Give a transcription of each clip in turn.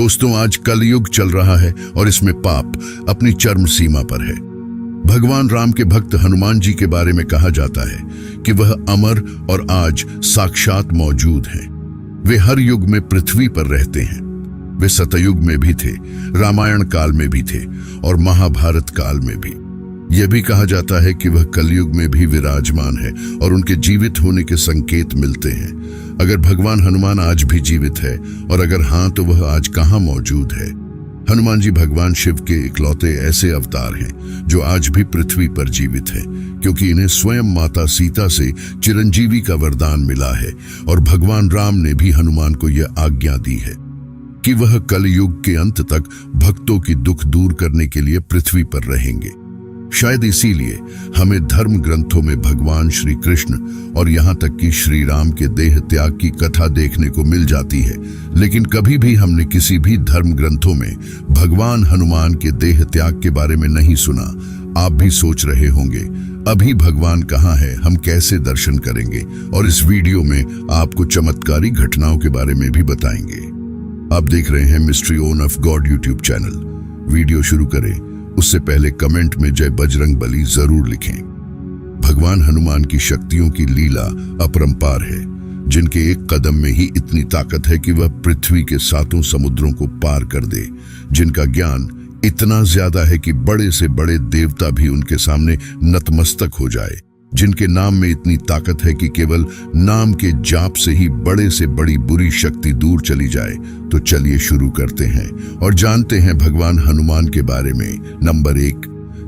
दोस्तों, आज कलयुग चल रहा है और इसमें पाप अपनी चरम सीमा पर है। भगवान राम के भक्त हनुमान जी के बारे में कहा जाता है कि वह अमर और आज साक्षात मौजूद हैं। वे हर युग में पृथ्वी पर रहते हैं। वे सतयुग में भी थे, रामायण काल में भी थे और महाभारत काल में भी। यह भी कहा जाता है कि वह कलयुग में भी विराजमान है और उनके जीवित होने के संकेत मिलते हैं। अगर भगवान हनुमान आज भी जीवित है और अगर हाँ, तो वह आज कहाँ मौजूद है? हनुमान जी भगवान शिव के इकलौते ऐसे अवतार हैं जो आज भी पृथ्वी पर जीवित हैं, क्योंकि इन्हें स्वयं माता सीता से चिरंजीवी का वरदान मिला है और भगवान राम ने भी हनुमान को यह आज्ञा दी है कि वह कलयुग के अंत तक भक्तों की दुख दूर करने के लिए पृथ्वी पर रहेंगे। शायद इसीलिए हमें धर्म ग्रंथों में भगवान श्री कृष्ण और यहाँ तक कि श्री राम के देह त्याग की कथा देखने को मिल जाती है, लेकिन कभी भी हमने किसी भी धर्म ग्रंथों में भगवान हनुमान के देह त्याग के बारे में नहीं सुना। आप भी सोच रहे होंगे, अभी भगवान कहाँ है, हम कैसे दर्शन करेंगे? और इस वीडियो में आपको चमत्कारी घटनाओं के बारे में भी बताएंगे। आप देख रहे हैं mystery own of God YouTube channel. Video शुरू करें उससे पहले कमेंट में जय बजरंग बली जरूर लिखें। भगवान हनुमान की शक्तियों की लीला अपरंपार है, जिनके एक कदम में ही इतनी ताकत है कि वह पृथ्वी के 7 समुद्रों को पार कर दे, जिनका ज्ञान इतना ज्यादा है कि बड़े से बड़े देवता भी उनके सामने नतमस्तक हो जाए, जिनके नाम में इतनी ताकत है कि केवल नाम के जाप से ही बड़े से बड़ी बुरी शक्ति दूर चली जाए। तो चलिए शुरू करते हैं और जानते हैं भगवान हनुमान के बारे में। नंबर 1,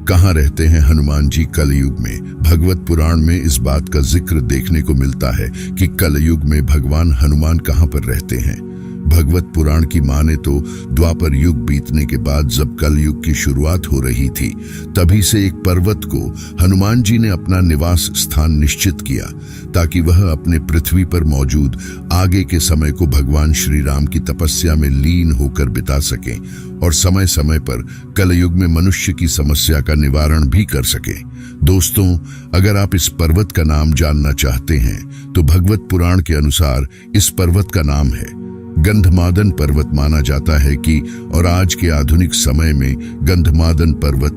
कहाँ रहते हैं हनुमान जी कलयुग में? भगवत पुराण में इस बात का जिक्र देखने को मिलता है कि कलयुग में भगवान हनुमान कहाँ पर रहते हैं। भगवत पुराण की माने तो द्वापर युग बीतने के बाद जब कलयुग की शुरुआत हो रही थी, तभी से एक पर्वत को हनुमान जी ने अपना निवास स्थान निश्चित किया, ताकि वह अपने पृथ्वी पर मौजूद आगे के समय को भगवान श्री राम की तपस्या में लीन होकर बिता सकें और समय समय पर कलयुग में मनुष्य की समस्या का निवारण भी कर सकें। दोस्तों, अगर आप इस पर्वत का नाम जानना चाहते हैं तो भगवत पुराण के अनुसार इस पर्वत का नाम है गंधमादन पर्वत। माना जाता है कि और आज के आधुनिक समय में गंधमादन पर्वत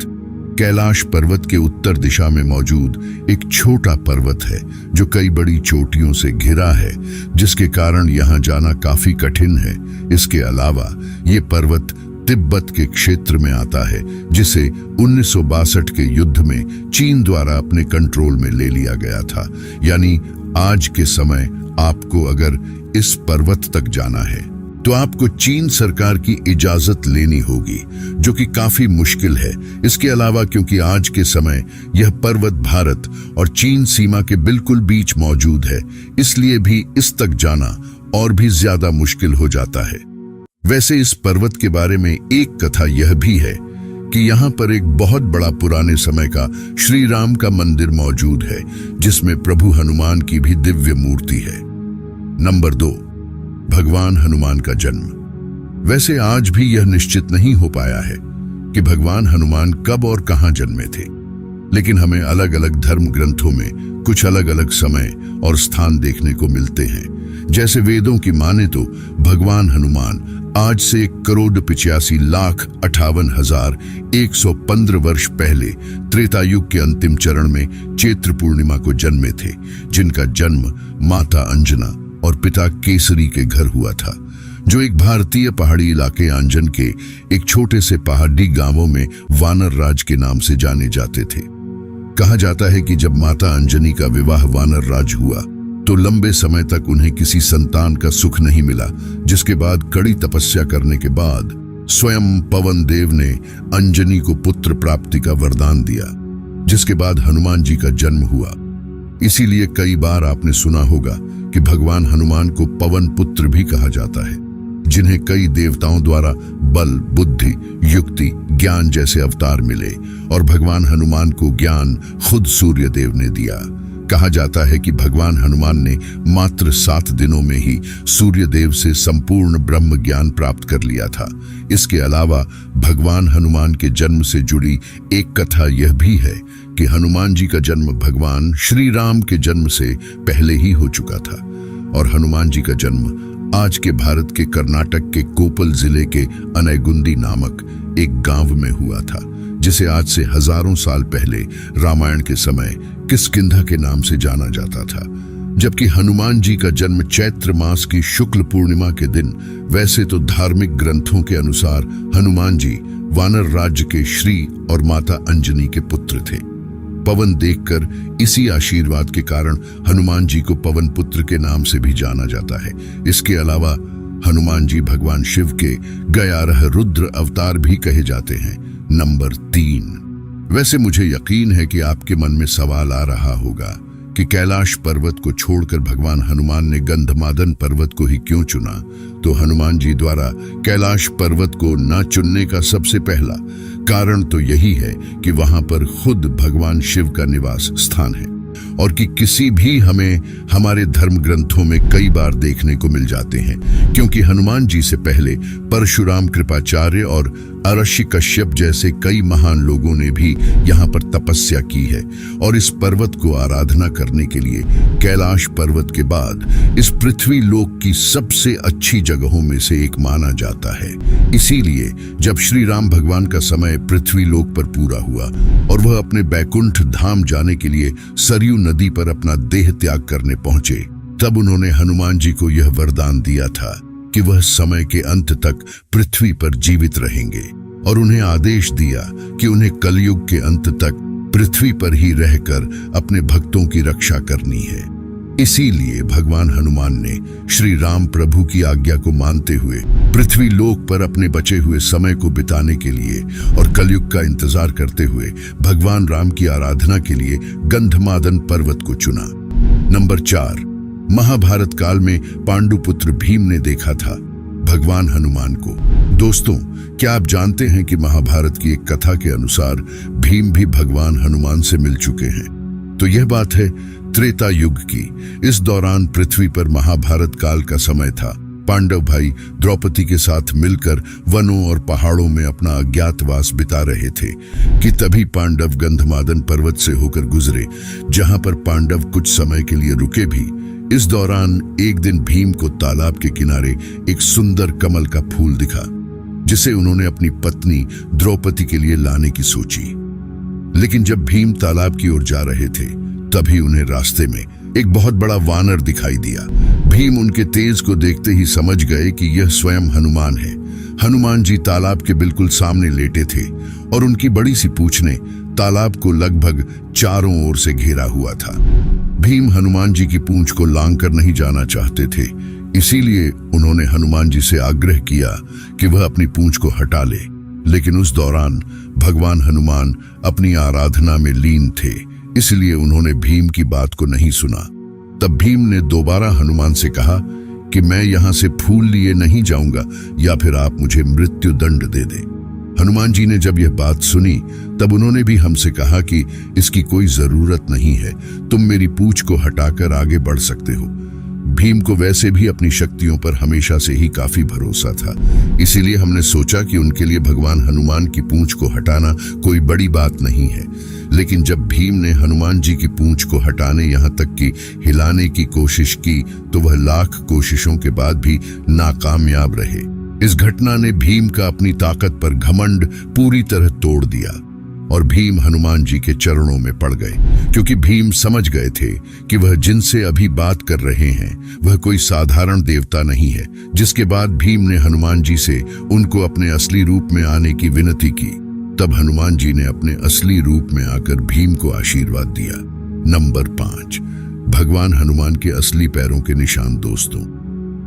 कैलाश पर्वत के उत्तर दिशा में मौजूद एक छोटा पर्वत है जो कई बड़ी चोटियों से घिरा है, जिसके कारण यहाँ जाना काफी कठिन है। इसके अलावा ये पर्वत तिब्बत के क्षेत्र में आता है, जिसे 1962 के युद्ध में चीन द्वारा अपने कंट्रोल में ले लिया गया था। यानी आज के समय आपको अगर इस पर्वत तक जाना है तो आपको चीन सरकार की इजाजत लेनी होगी, जो कि काफी मुश्किल है। इसके अलावा क्योंकि आज के समय यह पर्वत भारत और चीन सीमा के बिल्कुल बीच मौजूद है, इसलिए भी इस तक जाना और भी ज्यादा मुश्किल हो जाता है। वैसे इस पर्वत के बारे में एक कथा यह भी है कि यहाँ पर एक बहुत बड़ा पुराने समय का श्री राम का मंदिर मौजूद है, जिसमें प्रभु हनुमान की भी दिव्य मूर्ति है। नंबर 2, भगवान हनुमान का जन्म। वैसे आज भी यह निश्चित नहीं हो पाया है कि भगवान हनुमान कब और कहां जन्मे थे, लेकिन हमें अलग अलग धर्म ग्रंथों में कुछ अलग अलग समय और स्थान देखने को मिलते हैं। जैसे वेदों की माने तो भगवान हनुमान आज से 1,85,58,115 वर्ष पहले त्रेतायुग के अंतिम चरण में चैत्र पूर्णिमा को जन्मे थे, जिनका जन्म माता अंजना और पिता केसरी के घर हुआ था, जो एक भारतीय पहाड़ी इलाके आंजन के एक छोटे से पहाड़ी गांवों में वानर राज के नाम से जाने जाते थे। कहा जाता है कि जब माता अंजनी का विवाह वानर राज हुआ तो लंबे समय तक उन्हें किसी संतान का सुख नहीं मिला, जिसके बाद कड़ी तपस्या करने के बाद स्वयं पवन देव ने अंजनी को पुत्र प्राप्ति का वरदान दिया, जिसके बाद हनुमान जी का जन्म हुआ। इसीलिए कई बार आपने सुना होगा कि भगवान हनुमान को पवन पुत्र भी कहा जाता है, जिन्हें कई देवताओं द्वारा बल, बुद्धि, युक्ति, ज्ञान जैसे अवतार मिले और भगवान हनुमान को ज्ञान खुद सूर्य देव ने दिया। कहा जाता है कि भगवान हनुमान ने मात्र 7 दिनों में ही सूर्य देव से संपूर्ण ब्रह्म ज्ञान प्राप्त कर लिया था। इसके अलावा भगवान हनुमान के जन्म से जुड़ी एक कथा यह भी है कि हनुमान जी का जन्म भगवान श्री राम के जन्म से पहले ही हो चुका था और हनुमान जी का जन्म आज के भारत के कर्नाटक के कोपल जिले के अनैगुंदी नामक एक गांव में हुआ था, जिसे आज से हजारों साल पहले रामायण के समय किष्किंधा के नाम से जाना जाता था। जबकि हनुमान जी का जन्म चैत्र मास की शुक्ल पूर्णिमा के दिन, वैसे तो धार्मिक ग्रंथों के अनुसार हनुमान जी वानर राज्य के श्री और माता अंजनी के पुत्र थे। पवन देखकर इसी आशीर्वाद के कारण हनुमान जी को पवन पुत्र के नाम से भी जाना जाता है। इसके अलावा हनुमान जी भगवान शिव के 11 रुद्र अवतार भी कहे जाते हैं। नंबर 3, वैसे मुझे यकीन है कि आपके मन में सवाल आ रहा होगा कि कैलाश पर्वत को छोड़कर भगवान हनुमान ने गंधमादन पर्वत को ही क्यों चुना। तो हनुमान जी द्वारा कैलाश पर्वत को न चुनने का सबसे पहला कारण तो यही है कि वहां पर खुद भगवान शिव का निवास स्थान है, और कि किसी भी हमें हमारे धर्म ग्रंथों में कई बार देखने को मिल जाते हैं, क्योंकि हनुमान जी से पहले परशुराम, कृपाचार्य और अरश्य कश्यप जैसे कई महान लोगों ने भी यहाँ पर तपस्या की है। और इस पर्वत को आराधना करने के लिए कैलाश पर्वत के बाद इस पृथ्वी लोक की सबसे अच्छी जगहों में से एक माना जाता है। इसीलिए जब श्री राम भगवान का समय पृथ्वी लोक पर पूरा हुआ और वह अपने बैकुंठ धाम जाने के लिए सरयू नदी पर अपना देह त्याग करने पहुंचे, तब उन्होंने हनुमान जी को यह वरदान दिया था कि वह समय के अंत तक पृथ्वी पर जीवित रहेंगे, और उन्हें आदेश दिया कि उन्हें कलयुग के अंत तक पृथ्वी पर ही रहकर अपने भक्तों की रक्षा करनी है। इसीलिए भगवान हनुमान ने श्री राम प्रभु की आज्ञा को मानते हुए पृथ्वी लोक पर अपने बचे हुए समय को बिताने के लिए और कलयुग का इंतजार करते हुए भगवान राम की आराधना के लिए गंधमादन पर्वत को चुना। नंबर 4, महाभारत काल में पांडुपुत्र भीम ने देखा था भगवान हनुमान को। दोस्तों, क्या आप जानते हैं कि महाभारत की एक कथा के अनुसार भीम भी भगवान हनुमान से मिल चुके हैं? तो यह बात है त्रेता युग की। इस दौरान पृथ्वी पर महाभारत काल का समय था। पांडव भाई द्रौपदी के साथ मिलकर वनों और पहाड़ों में अपना अज्ञातवास बिता रहे थे कि तभी पांडव गंधमादन पर्वत से होकर गुजरे, जहां पर पांडव कुछ समय के लिए रुके भी। इस दौरान एक दिन भीम को तालाब के किनारे एक सुंदर कमल का फूल दिखा, जिसे उन्होंने अपनी पत्नी द्रौपदी के लिए लाने की सोची। लेकिन जब भीम तालाब की ओर जा रहे थे, तभी उन्हें रास्ते में एक बहुत बड़ा वानर दिखाई दिया। भीम उनके तेज को देखते ही समझ गए कि यह स्वयं हनुमान है। हनुमान जी तालाब के बिल्कुल सामने लेटे थे और उनकी बड़ी सी पूंछ ने तालाब को लगभग चारों ओर से घेरा हुआ था। भीम हनुमान जी की पूंछ को लांग कर नहीं जाना चाहते थे, इसीलिए उन्होंने हनुमान जी से आग्रह किया कि वह अपनी पूंछ को हटा ले। लेकिन उस दौरान भगवान हनुमान अपनी आराधना में लीन थे, इसलिए उन्होंने भीम की बात को नहीं सुना। तब भीम ने दोबारा हनुमान से कहा कि मैं यहाँ से फूल लिए नहीं जाऊंगा, या फिर आप मुझे मृत्यु दंड दे दे। हनुमान जी ने जब यह बात सुनी, तब उन्होंने भी हमसे कहा कि इसकी कोई जरूरत नहीं है, तुम मेरी पूंछ को हटाकर आगे बढ़ सकते हो। भीम को वैसे भी अपनी शक्तियों पर हमेशा से ही काफी भरोसा था, इसीलिए हमने सोचा कि उनके लिए भगवान हनुमान की पूंछ को हटाना कोई बड़ी बात नहीं है। लेकिन जब भीम ने हनुमान जी की पूंछ को हटाने, यहाँ तक कि हिलाने की कोशिश की, तो वह लाख कोशिशों के बाद भी नाकामयाब रहे। इस घटना ने भीम का अपनी ताकत पर घमंड पूरी तरह तोड़ दिया और भीम हनुमान जी के चरणों में पड़ गए, क्योंकि भीम समझ गए थे कि वह जिनसे अभी बात कर रहे हैं वह कोई साधारण देवता नहीं है। जिसके बाद भीम ने हनुमान जी से उनको अपने असली रूप में आने की विनती की। तब हनुमान जी ने अपने असली रूप में आकर भीम को आशीर्वाद दिया। नंबर 5, भगवान हनुमान के असली पैरों के निशान। दोस्तों,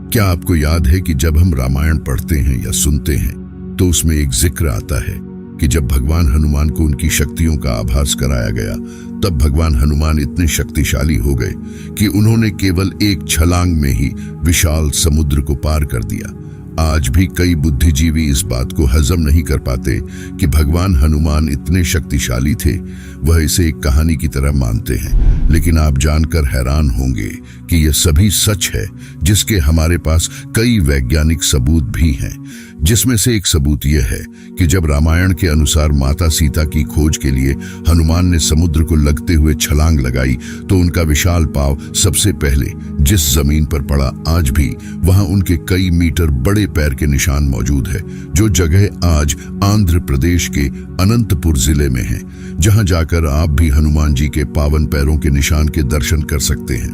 क्या आपको याद है कि जब हम रामायण पढ़ते हैं या सुनते हैं तो उसमें एक जिक्र आता है कि जब भगवान हनुमान को उनकी शक्तियों का आभास कराया गया, तब भगवान हनुमान इतने शक्तिशाली हो गए कि उन्होंने केवल एक छलांग में ही विशाल समुद्र को पार कर दिया। आज भी कई बुद्धिजीवी इस बात को हजम नहीं कर पाते कि भगवान हनुमान इतने शक्तिशाली थे। वह इसे एक कहानी की तरह मानते हैं, लेकिन आप जानकर हैरान होंगे कि यह सभी सच है, जिसके हमारे पास कई वैज्ञानिक सबूत भी हैं। जिसमें से एक सबूत यह है कि जब रामायण के अनुसार माता सीता की खोज के लिए हनुमान ने समुद्र को लगते हुए छलांग लगाई, तो उनका विशाल पांव सबसे पहले जिस जमीन पर पड़ा आज भी वहां उनके कई मीटर बड़े पैर के निशान मौजूद है, जो जगह आज आंध्र प्रदेश के अनंतपुर जिले में है, जहां जाकर आप भी हनुमान जी के पावन पैरों के निशान के दर्शन कर सकते हैं।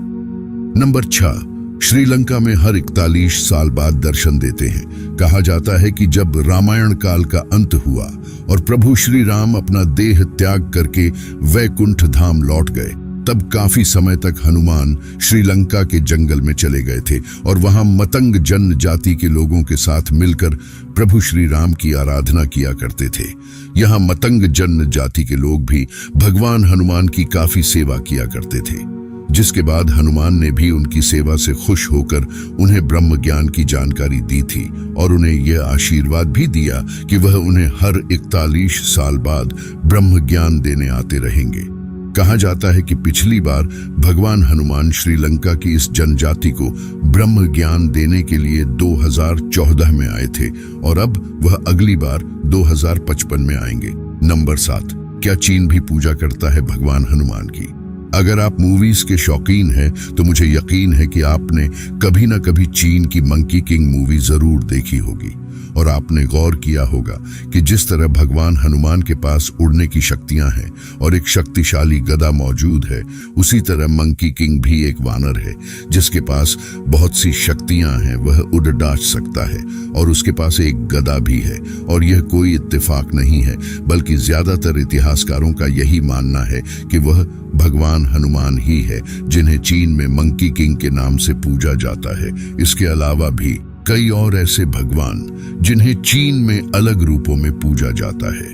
नंबर 6, श्रीलंका में हर 41 साल बाद दर्शन देते हैं। कहा जाता है कि जब रामायण काल का अंत हुआ और प्रभु श्री राम अपना देह त्याग करके वैकुंठ धाम लौट गए, तब काफी समय तक हनुमान श्रीलंका के जंगल में चले गए थे और वहां मतंग जनजाति के लोगों के साथ मिलकर प्रभु श्री राम की आराधना किया करते थे। यहाँ मतंग जनजाति के लोग भी भगवान हनुमान की काफी सेवा किया करते थे, जिसके बाद हनुमान ने भी उनकी सेवा से खुश होकर उन्हें ब्रह्म ज्ञान की जानकारी दी थी और उन्हें यह आशीर्वाद भी दिया कि वह उन्हें हर 41 साल बाद ब्रह्म ज्ञान देने आते रहेंगे। कहा जाता है कि पिछली बार भगवान हनुमान श्रीलंका की इस जनजाति को ब्रह्म ज्ञान देने के लिए 2014 में आए थे और अब वह अगली बार 2055 में आएंगे। नंबर 7, क्या चीन भी पूजा करता है भगवान हनुमान की? अगर आप मूवीज के शौकीन हैं तो मुझे यकीन है कि आपने कभी ना कभी चीन की मंकी किंग मूवी जरूर देखी होगी और आपने गौर किया होगा कि जिस तरह भगवान हनुमान के पास उड़ने की शक्तियां हैं और एक शक्तिशाली गदा मौजूद है, उसी तरह मंकी किंग भी एक वानर है जिसके पास बहुत सी शक्तियां हैं। वह उड़ डाच सकता है और उसके पास एक गदा भी है और यह कोई इत्तेफाक नहीं है, बल्कि ज्यादातर इतिहासकारों का यही मानना है कि वह भगवान हनुमान ही है जिन्हें चीन में मंकी किंग के नाम से पूजा जाता है। इसके अलावा भी कई और ऐसे भगवान जिन्हें चीन में अलग रूपों में पूजा जाता है।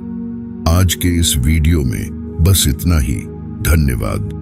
आज के इस वीडियो में बस इतना ही। धन्यवाद।